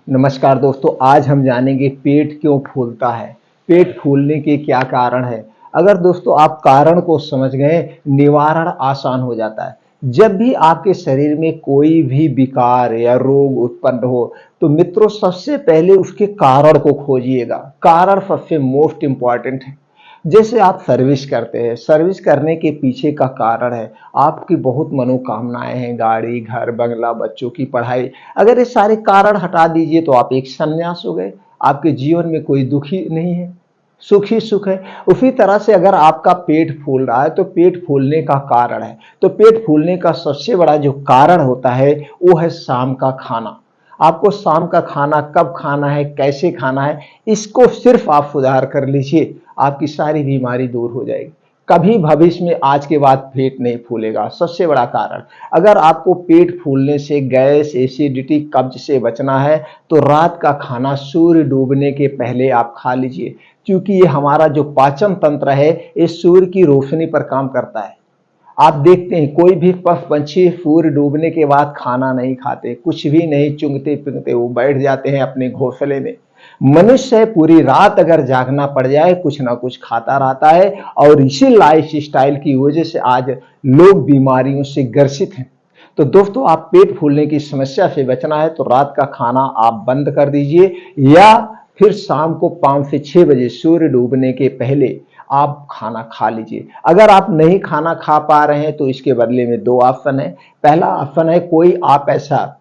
नमस्कार दोस्तों, आज हम जानेंगे पेट क्यों फूलता है। पेट फूलने के क्या कारण है। अगर दोस्तों आप कारण को समझ गए, निवारण आसान हो जाता है। जब भी आपके शरीर में कोई भी विकार या रोग उत्पन्न हो तो मित्रों सबसे पहले उसके कारण को खोजिएगा। कारण सबसे मोस्ट इंपॉर्टेंट है। जैसे आप सर्विस करते हैं, सर्विस करने के पीछे का कारण है आपकी बहुत मनोकामनाएं हैं, गाड़ी, घर, बंगला, बच्चों की पढ़ाई। अगर ये सारे कारण हटा दीजिए तो आप एक सन्यास हो गए। आपके जीवन में कोई दुखी नहीं है, सुख ही सुख है। उसी तरह से अगर आपका पेट फूल रहा है तो पेट फूलने का कारण है। तो पेट फूलने का सबसे बड़ा जो कारण होता है वो है शाम का खाना। आपको शाम का खाना कब खाना है, कैसे खाना है, इसको सिर्फ आप सुधार कर लीजिए, आपकी सारी बीमारी दूर हो जाएगी। कभी भविष्य में आज के बाद पेट नहीं फूलेगा। सबसे बड़ा कारण, अगर आपको पेट फूलने से, गैस, एसिडिटी, कब्ज से बचना है तो रात का खाना सूर्य डूबने के पहले आप खा लीजिए। क्योंकि ये हमारा जो पाचन तंत्र है ये सूर्य की रोशनी पर काम करता है। आप देखते हैं कोई भी पशु पंछी सूर्य डूबने के बाद खाना नहीं खाते, कुछ भी नहीं चुंगते पिंगते, वो बैठ जाते हैं अपने घोंसले में। मनुष्य पूरी रात अगर जागना पड़ जाए कुछ ना कुछ खाता रहता है, और इसी लाइफ स्टाइल की वजह से आज लोग बीमारियों से ग्रसित हैं। तो दोस्तों आप पेट फूलने की समस्या से बचना है तो रात का खाना आप बंद कर दीजिए, या फिर शाम को 5 से 6 बजे सूर्य डूबने के पहले आप खाना खा लीजिए। अगर आप नहीं खाना खा पा रहे हैं तो इसके बदले में दो ऑप्शन है। पहला ऑप्शन है कोई आप ऐसा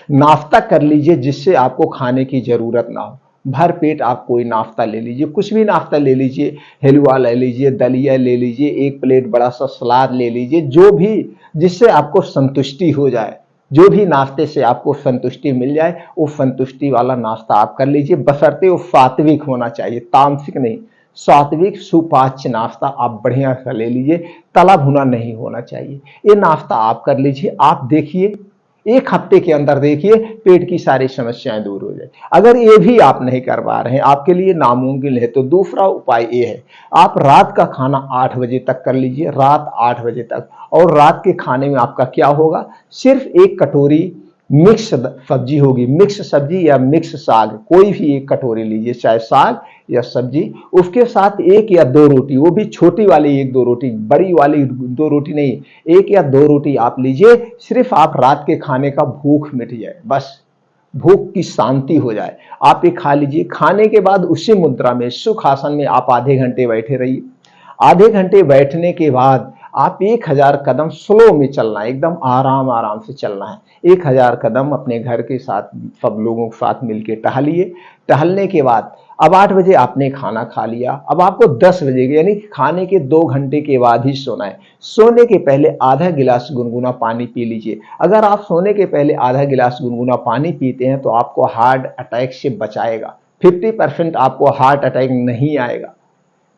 नाश्ता कर लीजिए जिससे आपको खाने की जरूरत ना हो। भर पेट आप कोई नाश्ता ले लीजिए, कुछ भी नाश्ता ले लीजिए, हलवा ले लीजिए, दलिया ले लीजिए, एक प्लेट बड़ा सा सलाद ले लीजिए, जो भी जिससे आपको संतुष्टि हो जाए। जो भी नाश्ते से आपको संतुष्टि मिल जाए वो संतुष्टि वाला नाश्ता आप कर लीजिए, बशर्ते वो सात्विक होना चाहिए, तामसिक नहीं। सात्विक सुपाच्य नाश्ता आप बढ़िया सा ले लीजिए, तला भुना नहीं होना चाहिए। ये नाश्ता आप कर लीजिए। आप देखिए एक हफ्ते के अंदर देखिए पेट की सारी समस्याएं दूर हो जाए। अगर ये भी आप नहीं कर पा रहे हैं, आपके लिए नामुमकिन है, तो दूसरा उपाय ये है, आप रात का खाना 8 बजे तक कर लीजिए, रात 8 बजे तक। और रात के खाने में आपका क्या होगा, सिर्फ एक कटोरी मिक्स सब्जी होगी, मिक्स सब्जी या मिक्स साग, कोई भी एक कटोरी लीजिए, चाहे साग या सब्जी। उसके साथ एक या दो रोटी, वो भी छोटी वाली एक दो रोटी, बड़ी वाली दो रोटी नहीं, एक या दो रोटी आप लीजिए। सिर्फ आप रात के खाने का भूख मिट जाए, बस भूख की शांति हो जाए, आप ये खा लीजिए। खाने के बाद उसी मुद्रा में सुख आसन में आप आधे घंटे बैठे रहिए। आधे घंटे बैठने के बाद आप 1000 कदम स्लो में चलना है, एकदम आराम आराम से चलना है। 1000 कदम अपने घर के साथ सब लोगों के साथ मिलकर टहलिए। टहलने के बाद अब 8 बजे आपने खाना खा लिया, अब आपको 10 बजे यानी खाने के 2 घंटे के बाद ही सोना है। सोने के पहले आधा गिलास गुनगुना पानी पी लीजिए। अगर आप सोने के पहले आधा गिलास गुनगुना पानी पीते हैं तो आपको हार्ट अटैक से बचाएगा। 50% आपको हार्ट अटैक नहीं आएगा,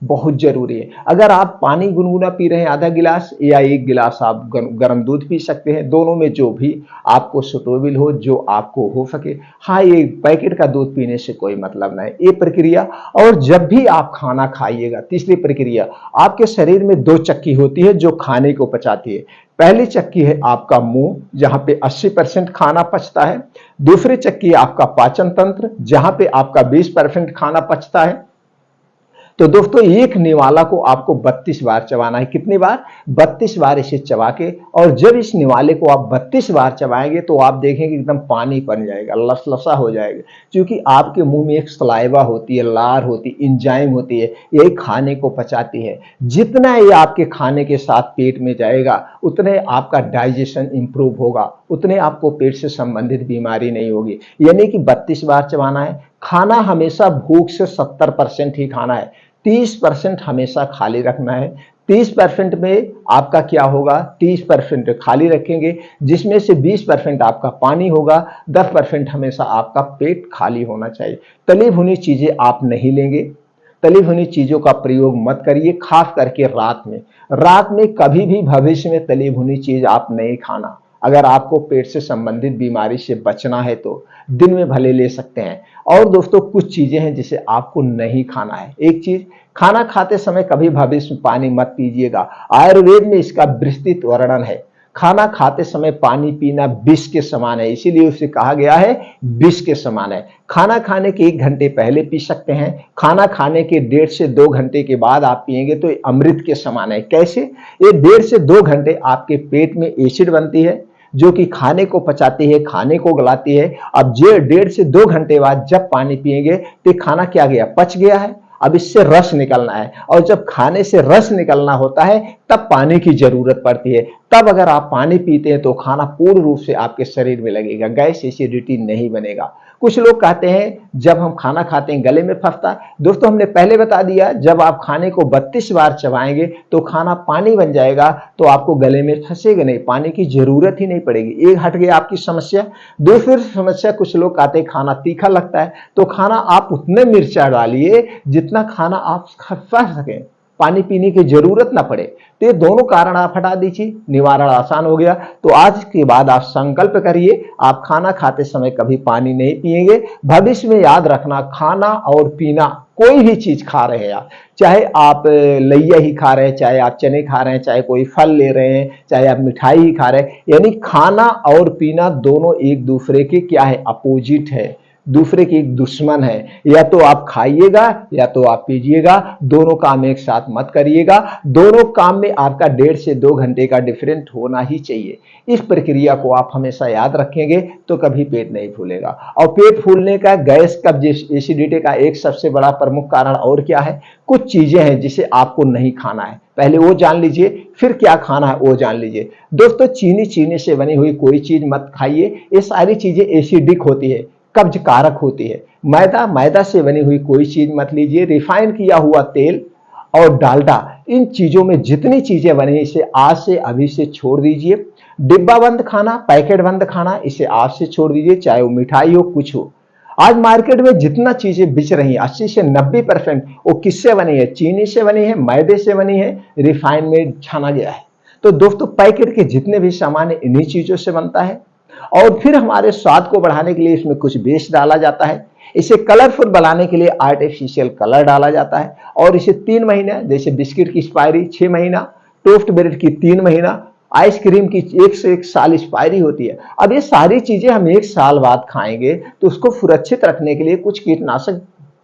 बहुत जरूरी है। अगर आप पानी गुनगुना पी रहे हैं आधा गिलास, या एक गिलास आप गर्म दूध पी सकते हैं, दोनों में जो भी आपको सुटेबल हो, जो आपको हो सके। हाँ, ये पैकेट का दूध पीने से कोई मतलब नहीं, ये प्रक्रिया। और जब भी आप खाना खाइएगा, तीसरी प्रक्रिया, आपके शरीर में दो चक्की होती है जो खाने को पचाती है। पहली चक्की है आपका मुंह, जहां पे 80% खाना पचता है। दूसरी चक्की है आपका पाचन तंत्र, जहां पे आपका 20% खाना पचता है। तो दोस्तों एक निवाला को आपको 32 बार चबाना है। कितनी बार, 32 बार इसे चबा के। और जब इस निवाले को आप 32 बार चबाएंगे तो आप देखेंगे एकदम पानी बन जाएगा, लसलसा हो जाएगा। क्योंकि आपके मुंह में एक सलाइवा होती है, लार होती है, इंजाइम होती है, यही खाने को पचाती है। जितना ये आपके खाने के साथ पेट में जाएगा उतने आपका डाइजेशन इंप्रूव होगा, उतने आपको पेट से संबंधित बीमारी नहीं होगी। यानी कि 32 बार चबाना है। खाना हमेशा भूख से 70% ही खाना है, 30% हमेशा खाली रखना है। 30% में आपका क्या होगा, 30% खाली रखेंगे, जिसमें से 20% आपका पानी होगा, 10% हमेशा आपका पेट खाली होना चाहिए। तली भुनी चीजें आप नहीं लेंगे, तली भुनी चीजों का प्रयोग मत करिए, खास करके रात में। रात में कभी भी भविष्य में तली भुनी चीज आप नहीं खाना। अगर आपको पेट से संबंधित बीमारी से बचना है तो दिन में भले ले सकते हैं। और दोस्तों कुछ चीजें हैं जिसे आपको नहीं खाना है। एक चीज, खाना खाते समय कभी भविष्य में पानी मत पीजिएगा। आयुर्वेद में इसका विस्तृत वर्णन है। खाना खाते समय पानी पीना विष के समान है, इसीलिए उसे कहा गया है विष के समान है। खाना खाने के 1 घंटे पहले पी सकते हैं, खाना खाने के 1.5 से 2 घंटे के बाद आप पिएंगे तो ये अमृत के समान है। कैसे? ये 1.5 से 2 घंटे आपके पेट में एसिड बनती है जो कि खाने को पचाती है, खाने को गलाती है। अब जे 1.5 से 2 घंटे बाद जब पानी पिएंगे तो खाना क्या गया? पच गया है। अब इससे रस निकलना है, और जब खाने से रस निकलना होता है तब पानी की जरूरत पड़ती है। तब अगर आप पानी पीते हैं तो खाना पूर्ण रूप से आपके शरीर में लगेगा, गैस एसिडिटी नहीं बनेगा। कुछ लोग कहते हैं जब हम खाना खाते हैं गले में फंसता है। दोस्तों हमने पहले बता दिया, जब आप खाने को 32 बार चबाएंगे तो खाना पानी बन जाएगा, तो आपको गले में फंसेगा नहीं, पानी की जरूरत ही नहीं पड़ेगी। एक हट गया आपकी समस्या। दूसरी समस्या, कुछ लोग कहते हैं खाना तीखा लगता है, तो खाना आप उतने मिर्चा डालिए जितना खाना आप खा सकें, पानी पीने की जरूरत ना पड़े। तो ये दोनों कारण आप हटा दीजिए, निवारण आसान हो गया। तो आज के बाद आप संकल्प करिए, आप खाना खाते समय कभी पानी नहीं पिएंगे। भविष्य में याद रखना, खाना और पीना, कोई भी चीज खा रहे हैं आप, चाहे आप लैया ही खा रहे हैं, चाहे आप चने खा रहे हैं, चाहे कोई फल ले रहे हैं, चाहे आप मिठाई ही खा रहे हैं, यानी खाना और पीना दोनों एक दूसरे के क्या है? अपोजिट है, दूसरे की एक दुश्मन है। या तो आप खाइएगा या तो आप पीजिएगा, दोनों काम एक साथ मत करिएगा। दोनों काम में आपका 1.5 से 2 घंटे का डिफरेंट होना ही चाहिए। इस प्रक्रिया को आप हमेशा याद रखेंगे तो कभी पेट नहीं फूलेगा। और पेट फूलने का, गैस, कब्ज, एसिडिटी का एक सबसे बड़ा प्रमुख कारण और क्या है? कुछ चीजें हैं जिसे आपको नहीं खाना है, पहले वो जान लीजिए, फिर क्या खाना है वो जान लीजिए। दोस्तों चीनी से बनी हुई कोई चीज मत खाइए, ये सारी चीजें एसिडिक होती है, कब्ज कारक होती है। मैदा से बनी हुई कोई चीज मत लीजिए। रिफाइन किया हुआ तेल और डालडा, इन चीजों में जितनी चीजें बनी इसे आज से अभी से छोड़ दीजिए। डिब्बा बंद खाना, पैकेट बंद खाना, इसे आज से छोड़ दीजिए, चाहे वो मिठाई हो, कुछ हो। आज मार्केट में जितना चीजें बिच रही हैं 80 से 90% वो किससे बनी है? चीनी से बनी है, मैदे से बनी है, रिफाइन में छाना गया है। तो दोस्तों पैकेट के जितने भी सामान है इन्हीं चीजों से बनता है। और फिर हमारे स्वाद को बढ़ाने के लिए इसमें कुछ बेस डाला जाता है, इसे कलरफुल बनाने के लिए आर्टिफिशियल कलर डाला जाता है। और इसे 3 महीना, जैसे बिस्किट की एक्सपायरी 6 महीना, टोस्ट ब्रेड की 3 महीना, आइसक्रीम की 1 से 1 साल एक्सपायरी होती है। अब ये सारी चीजें हम 1 साल बाद खाएंगे तो उसको सुरक्षित रखने के लिए कुछ कीटनाशक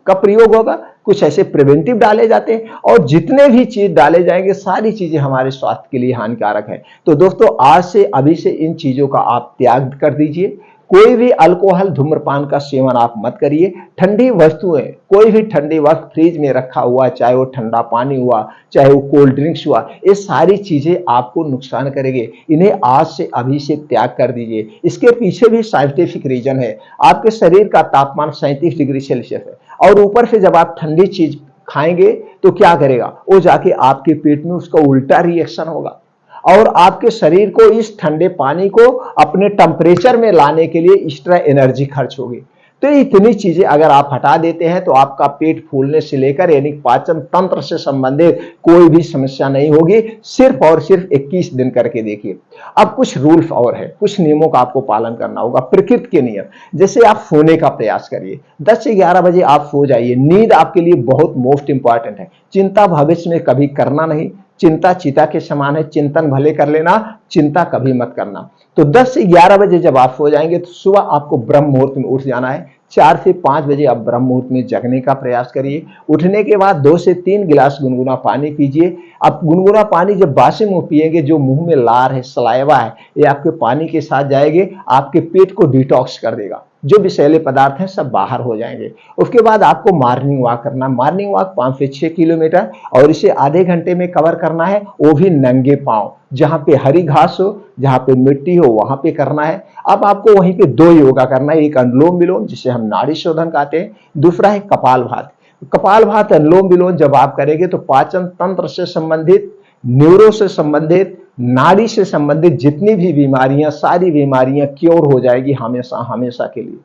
का प्रयोग होगा, कुछ ऐसे प्रिवेंटिव डाले जाते हैं, और जितने भी चीज डाले जाएंगे सारी चीजें हमारे स्वास्थ्य के लिए हानिकारक है। तो दोस्तों आज से अभी से इन चीजों का आप त्याग कर दीजिए। कोई भी अल्कोहल, धूम्रपान का सेवन आप मत करिए। ठंडी वस्तुएं, कोई भी ठंडी वस्तु फ्रिज में रखा हुआ, चाहे वो ठंडा पानी हुआ, चाहे वो कोल्ड ड्रिंक्स हुआ, ये सारी चीजें आपको नुकसान करेंगे। इन्हें आज से अभी से त्याग कर दीजिए। इसके पीछे भी साइंटिफिक रीजन है। आपके शरीर का तापमान 37 डिग्री सेल्सियस है, और ऊपर से जब आप ठंडी चीज खाएंगे तो क्या करेगा? वो जाके आपके पेट में उसका उल्टा रिएक्शन होगा, और आपके शरीर को इस ठंडे पानी को अपने टेम्परेचर में लाने के लिए एक्स्ट्रा एनर्जी खर्च होगी। तो इतनी चीजें अगर आप हटा देते हैं तो आपका पेट फूलने से लेकर यानी पाचन तंत्र से संबंधित कोई भी समस्या नहीं होगी। सिर्फ और सिर्फ 21 दिन करके देखिए। अब कुछ रूल्स और है, कुछ नियमों का आपको पालन करना होगा, प्रकृति के नियम। जैसे आप सोने का प्रयास करिए, 10 से 11 बजे आप सो जाइए। नींद आपके लिए बहुत मोस्ट इंपॉर्टेंट है। चिंता भविष्य में कभी करना नहीं। चिंता चीता के समान है, चिंतन भले कर लेना, चिंता कभी मत करना। तो 10 से 11 बजे जब आप सो जाएंगे तो सुबह आपको ब्रह्म मुहूर्त में उठ जाना है। 4 से 5 बजे आप ब्रह्म मुहूर्त में जगने का प्रयास करिए। उठने के बाद 2 से 3 गिलास गुनगुना पानी पीजिए। आप गुनगुना पानी जब बासी मुंह पिएंगे, जो मुंह में लार है, सलाइवा है, ये आपके पानी के साथ जाएंगे, आपके पेट को डिटॉक्स कर देगा, जो विषैले पदार्थ हैं सब बाहर हो जाएंगे। उसके बाद आपको मॉर्निंग वॉक करना। मॉर्निंग वॉक 5 से 6 किलोमीटर, और इसे आधे घंटे में कवर करना है, वो भी नंगे पांव। जहां पे हरी घास हो, जहां पे मिट्टी हो, वहां पे करना है। अब आपको वहीं पे 2 योगा करना है, एक अनुलोम विलोम जिसे हम नाड़ी शोधन कहते हैं, दूसरा है कपालभाति। कपालभाति, अनुलोम विलोम जब आप करेंगे तो पाचन तंत्र से संबंधित, न्यूरो से संबंधित, नाड़ी से संबंधित जितनी भी बीमारियां, सारी बीमारियां क्योर हो जाएगी हमेशा हमेशा के लिए।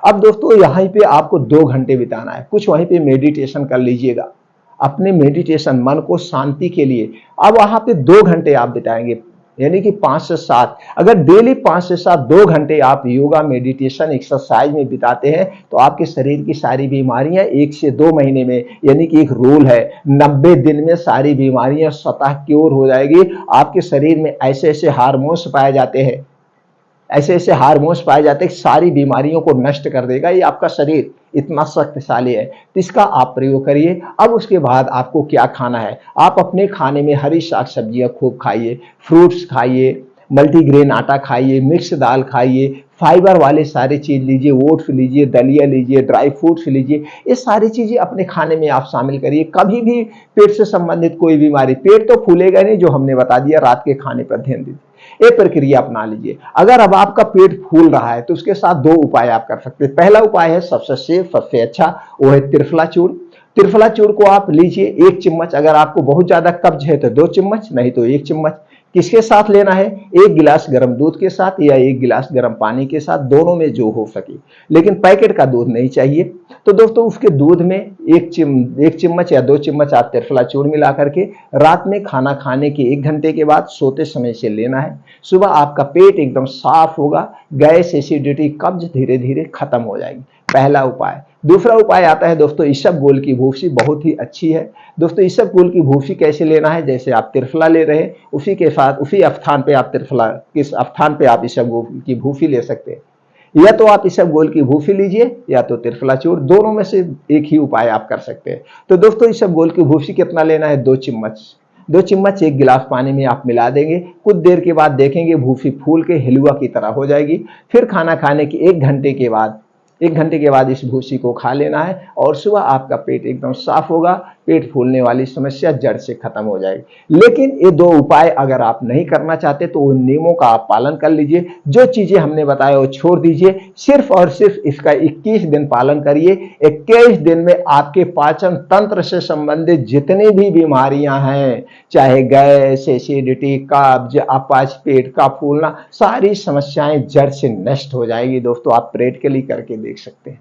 अब दोस्तों यहीं पे आपको 2 घंटे बिताना है, कुछ वहीं पे मेडिटेशन कर लीजिएगा, अपने मेडिटेशन, मन को शांति के लिए। अब वहां पे 2 घंटे आप बिताएंगे, यानी कि 5 से 7, अगर डेली 5 से 7 2 घंटे आप योगा, मेडिटेशन, एक्सरसाइज में बिताते हैं तो आपके शरीर की सारी बीमारियां 1 से 2 महीने में, यानी कि एक रूल है 90 दिन में सारी बीमारियां स्वतः क्योर हो जाएगी। आपके शरीर में ऐसे ऐसे हार्मोन्स पाए जाते हैं, ऐसे ऐसे हार्मोन्स पाए जाते हैं कि सारी बीमारियों को नष्ट कर देगा। ये आपका शरीर इतना शक्तिशाली है, तो इसका आप प्रयोग करिए। अब उसके बाद आपको क्या खाना है, आप अपने खाने में हरी साग सब्जियां खूब खाइए, फ्रूट्स खाइए, मल्टीग्रेन आटा खाइए, मिक्स दाल खाइए, फाइबर वाले सारी चीज लीजिए, ओट्स लीजिए, दलिया लीजिए, ड्राई फ्रूट्स लीजिए। ये सारी चीजें अपने खाने में आप शामिल करिए। कभी भी पेट से संबंधित कोई बीमारी, पेट तो फूलेगा नहीं जो हमने बता दिया, रात के खाने पर ध्यान दीजिए, ये प्रक्रिया अपना लीजिए। अगर अब आपका पेट फूल रहा है तो उसके साथ 2 उपाय आप कर सकते हैं। पहला उपाय है सबसे सेफ, सबसे अच्छा, वो है त्रिफला चूर्ण। त्रिफला चूर्ण को आप लीजिए 1 चम्मच, अगर आपको बहुत ज्यादा कब्ज है तो 2 चम्मच, नहीं तो 1 चम्मच। किसके साथ लेना है, 1 गिलास गर्म दूध के साथ या 1 गिलास गर्म पानी के साथ, दोनों में जो हो सके, लेकिन पैकेट का दूध नहीं चाहिए। तो दोस्तों उसके दूध में 1 चम्मच या 2 चम्मच आप त्रिफला चूर्ण मिला करके रात में खाना खाने के 1 घंटे के बाद सोते समय से लेना है। सुबह आपका पेट एकदम साफ होगा, गैस, एसिडिटी, कब्ज धीरे धीरे खत्म हो जाएगी। पहला उपाय। दूसरा उपाय आता है दोस्तों इसबगोल की भूसी, बहुत ही अच्छी है। दोस्तों इसबगोल की भूसी कैसे लेना है, जैसे आप त्रिफला ले रहे हैं उसी के साथ उसी स्थान पे आप त्रिफला, किस स्थान पे आप इसबगोल की भूसी ले सकते हैं। या तो आप इसबगोल की भूसी लीजिए या तो त्रिफला चूर्ण, दोनों में से एक ही उपाय आप कर सकते हैं। तो दोस्तों इसबगोल की भूसी कितना लेना है, 2 चम्मच। 2 चम्मच 1 गिलास पानी में आप मिला देंगे। कुछ देर के बाद देखेंगे भूसी फूल के हिलवा की तरह हो जाएगी। फिर खाना खाने के 1 घंटे के बाद इस भूसी को खा लेना है और सुबह आपका पेट एकदम साफ होगा, पेट फूलने वाली समस्या जड़ से खत्म हो जाएगी। लेकिन ये 2 उपाय अगर आप नहीं करना चाहते तो उन नियमों का आप पालन कर लीजिए। जो चीजें हमने बताया वो छोड़ दीजिए, सिर्फ और सिर्फ इसका 21 दिन पालन करिए। 21 दिन में आपके पाचन तंत्र से संबंधित जितनी भी बीमारियां हैं, चाहे गैस, एसिडिटी, कब्ज, अपच, पेट का फूलना, सारी समस्याएं जड़ से नष्ट हो जाएगी। दोस्तों आप प्रैक्टिकली करके देख सकते हैं।